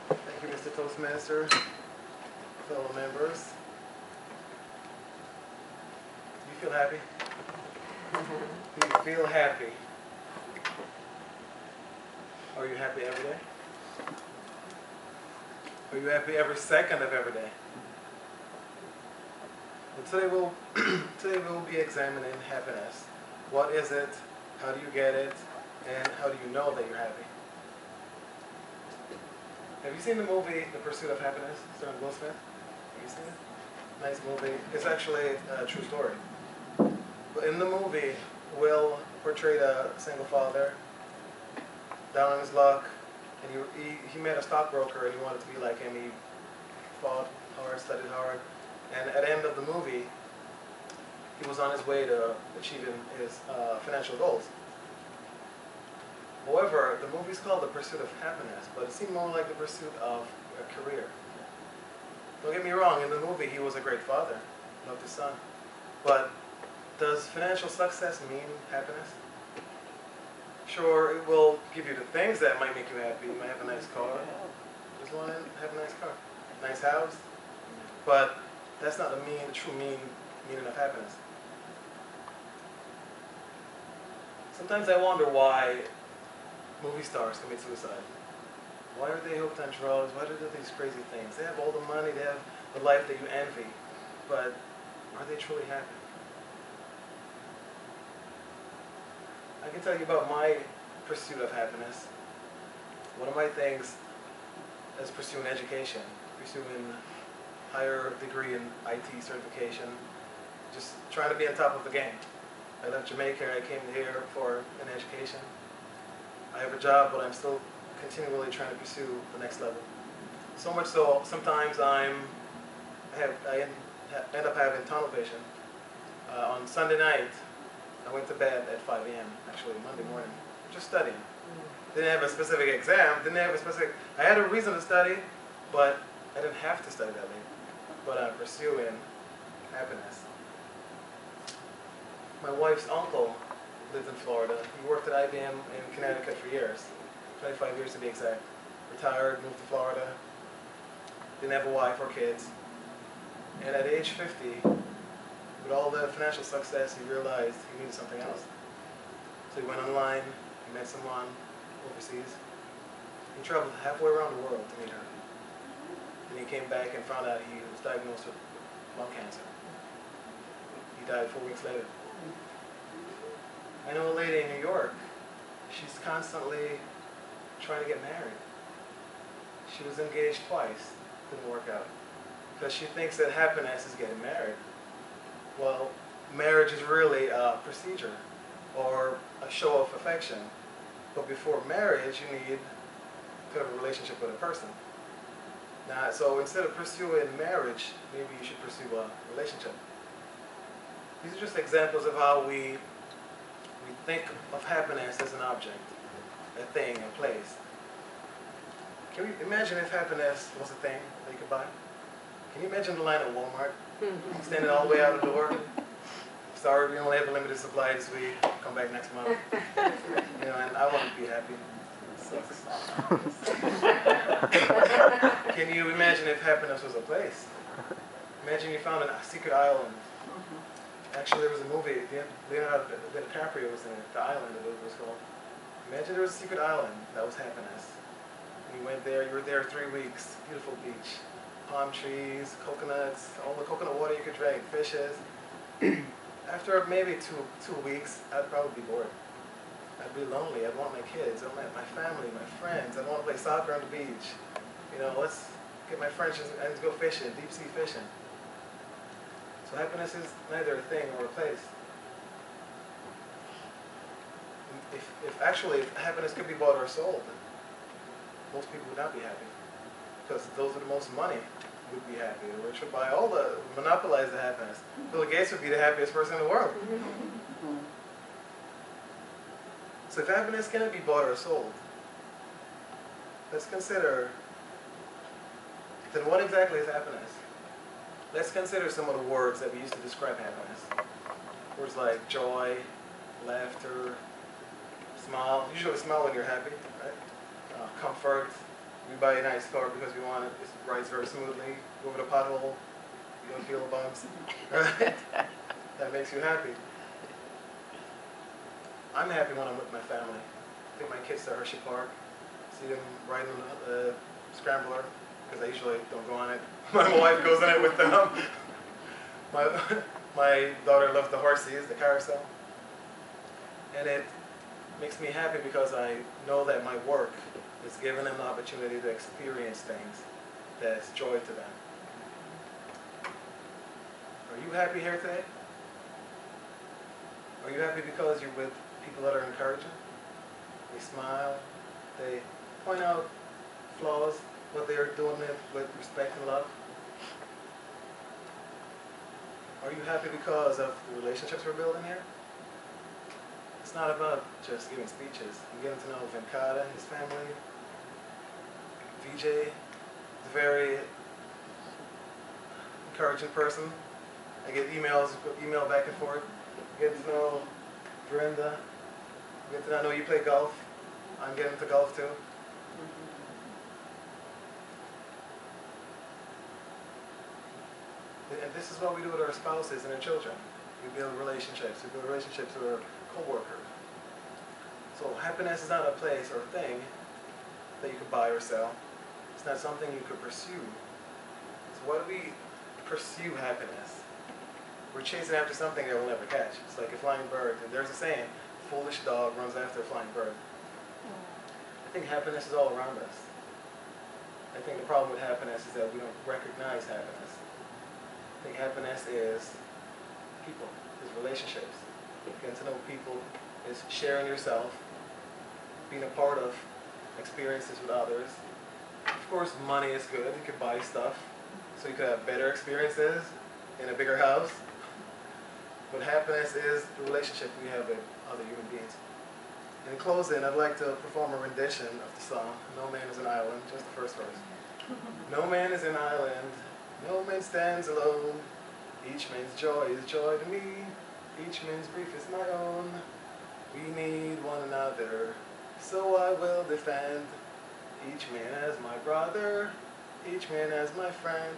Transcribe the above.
Thank you, Mr. Toastmaster, fellow members. Do you feel happy? Do you feel happy? Are you happy every day? Are you happy every second of every day? Well, today we'll be examining happiness. What is it? How do you get it? And how do you know that you're happy? Have you seen the movie The Pursuit of Happiness, starring Will Smith? Have you seen it? Nice movie. It's actually a true story. But in the movie, Will portrayed a single father, down on his luck, and he met a stockbroker and he wanted to be like him. He fought hard, studied hard, and at the end of the movie, he was on his way to achieving his financial goals. However, the movie's called The Pursuit of Happiness, but it seemed more like the pursuit of a career. Don't get me wrong, in the movie he was a great father, loved his son. But does financial success mean happiness? Sure, it will give you the things that might make you happy. You might have a nice car. Just want to have a nice car. Nice house. But that's not the true meaning of happiness. Sometimes I wonder why movie stars commit suicide. Why are they hooked on drugs? Why do they do these crazy things? They have all the money, they have the life that you envy, but are they truly happy? I can tell you about my pursuit of happiness. One of my things is pursuing education, pursuing higher degree in IT certification, just trying to be on top of the game. I left Jamaica and I came here for an education. I have a job, but I'm still continually trying to pursue the next level. So much so, sometimes I end up having tunnel vision. On Sunday night, I went to bed at 5 a.m., actually Monday morning, just studying. Didn't have a specific exam, I had a reason to study, but I didn't have to study that late. But I'm pursuing happiness. My wife's uncle lived in Florida. He worked at IBM in Connecticut for years, 25 years to be exact. Retired, moved to Florida, didn't have a wife or kids. And at age 50, with all the financial success, he realized he needed something else. So he went online, he met someone overseas. He traveled halfway around the world to meet her. Then he came back and found out he was diagnosed with lung cancer. He died 4 weeks later. I know a lady in New York, she's constantly trying to get married. She was engaged twice, didn't work out. Because she thinks that happiness is getting married. Well, marriage is really a procedure or a show of affection. But before marriage, you need to have a relationship with a person. Now, so instead of pursuing marriage, maybe you should pursue a relationship. These are just examples of how we think of happiness as an object, a thing, a place. Can we imagine if happiness was a thing that you could buy? Can you imagine the line at Walmart? Standing all the way out the door. Sorry, we only have a limited supply this week. Come back next month. You know, and I want to be happy. It sucks. Can you imagine if happiness was a place? Imagine you found a secret island. Actually, there was a movie, Leonardo DiCaprio was in it, The Island, it was called. Imagine there was a secret island that was happiness. You went there, you were there 3 weeks, beautiful beach, palm trees, coconuts, all the coconut water you could drink, fishes. After maybe two weeks, I'd probably be bored. I'd be lonely, I'd want my kids, I'd want my family, my friends, I'd want to play soccer on the beach. You know, let's get my friends and go fishing, deep sea fishing. So happiness is neither a thing or a place. If happiness could be bought or sold, then most people would not be happy. Because those with the most money would be happy. The rich would monopolize the happiness. Bill Gates would be the happiest person in the world. So if happiness cannot be bought or sold, let's consider, then what exactly is happiness? Let's consider some of the words that we use to describe happiness. Words like joy, laughter, smile. Usually smile when you're happy, right? Comfort, We buy a nice car because we want it. It rides very smoothly. Go over the pothole. You don't feel the bumps. Right? That makes you happy. I'm happy when I'm with my family. Take my kids to Hershey Park. See them riding on the scrambler, because I usually don't go on it. My wife goes on it with them. My daughter loves the horses, the carousel. And it makes me happy because I know that my work is giving them the opportunity to experience things that's joy to them. Are you happy here today? Are you happy because you're with people that are encouraging? They smile, they point out flaws, but they are doing it with respect and love. Are you happy because of the relationships we're building here? It's not about just giving speeches. I'm getting to know Venkata and his family. VJ is a very encouraging person. I get email back and forth. Getting to know Brenda. Get to know you play golf. I'm getting into golf too. And this is what we do with our spouses and our children. We build relationships. We build relationships with our co-workers. So happiness is not a place or a thing that you could buy or sell. It's not something you could pursue. So why do we pursue happiness? We're chasing after something that we'll never catch. It's like a flying bird. And there's a saying, a foolish dog runs after a flying bird. I think happiness is all around us. I think the problem with happiness is that we don't recognize happiness. I think happiness is people, is relationships. Getting to know people is sharing yourself, being a part of experiences with others. Of course, money is good. You can buy stuff, so you can have better experiences in a bigger house. But happiness is the relationship we have with other human beings. In closing, I'd like to perform a rendition of the song, No Man is an Island, just the first verse. No man is an island, no man stands alone. Each man's joy is joy to me, each man's grief is my own. We need one another, so I will defend. Each man as my brother, each man as my friend.